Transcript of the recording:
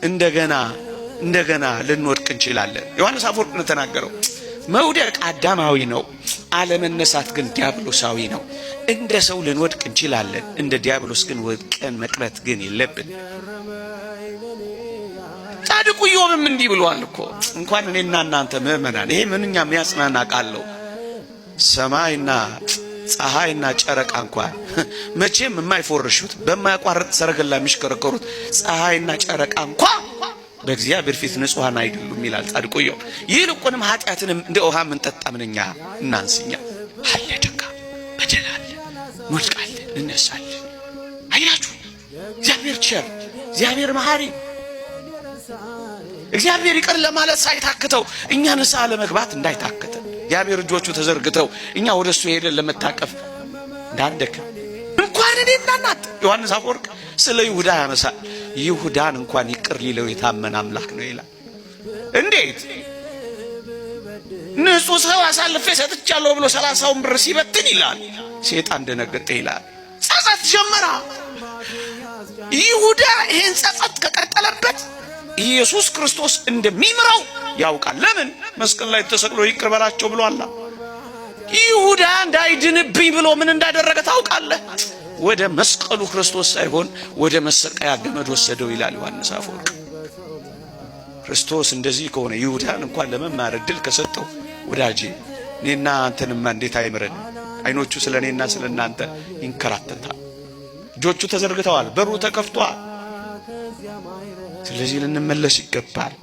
እንደገና ልንወድቅ እንችላለን። ዮሐንስ አፈወርቅ ተናገረው፣ መውደቅ አዳማዊ ነው፣ አለመነሳት ግን ዲያብሎሳዊ ነው። እንደ ሰው ልንወድቅ እንችላለን፣ እንደ ዲያብሎስ ግን ወድቀን መቅረት ግን የለብን። ጻድቁ ኢዮብም እንዲህ ብሏል እኮ። እንኳን እኔና እናንተ ምእመናን ይሄ ምንኛ የሚያጽናና ቃል ነው። ሰማይና ፀሐይና ጨረቃ እንኳን መቼም የማይፎርሹት በማያቋርጥ ሰረገላ የሚሽከረከሩት ፀሐይና ጨረቃ እንኳን በእግዚአብሔር ፊት ንጹሃን አይደሉም ይላል ጻድቁ ኢዮብ። ይልቁንም ኃጢአትንም እንደ ውሃ የምንጠጣ ምንኛ እናንስኛ። አለ ደጋ በደል አለ፣ እንወድቃለን፣ እንነሳለን። አያችሁ እግዚአብሔር ቸር፣ እግዚአብሔር መሐሪ፣ እግዚአብሔር ይቅር ለማለት ሳይታክተው እኛ ንስሐ ለመግባት እንዳይታክተን እግዚአብሔር እጆቹ ተዘርግተው እኛ ወደሱ ሄደን ለመታቀፍ እንዳንደክም እንኳን እኔና እናንተ ዮሐንስ አፈወርቅ ስለ ይሁዳ ያነሳል። ይሁዳን እንኳን ይቅር ሊለው የታመነ አምላክ ነው ይላል። እንዴት ንጹህ ሰው አሳልፌ ሰጥቻለሁ ብሎ 30ውን ብር ሲበትን ይላል ሰይጣን ደነገጠ ይላል። ጸጸት ጀመራ። ይሁዳ ይሄን ጸጸት ከቀጠለበት ኢየሱስ ክርስቶስ እንደሚምረው ያውቃል። ለምን መስቀል ላይ ተሰቅሎ ይቅር በላቸው ብሏል። ይሁዳ እንዳይድንብኝ ብሎ ምን እንዳደረገ ታውቃለህ? ወደ መስቀሉ ክርስቶስ ሳይሆን ወደ መሰቀያ ገመድ ወሰደው ይላል ዮሐንስ አፈወርቅ። ክርስቶስ እንደዚህ ከሆነ ይሁዳን እንኳን ለመማር እድል ከሰጠው ወዳጄ እኔና አንተንማ እንዴት አይምረን? አይኖቹ ስለኔና ስለናንተ ይንከራተታል። እጆቹ ተዘርግተዋል፣ በሩ ተከፍቷል። ስለዚህ ልንመለስ ይገባል።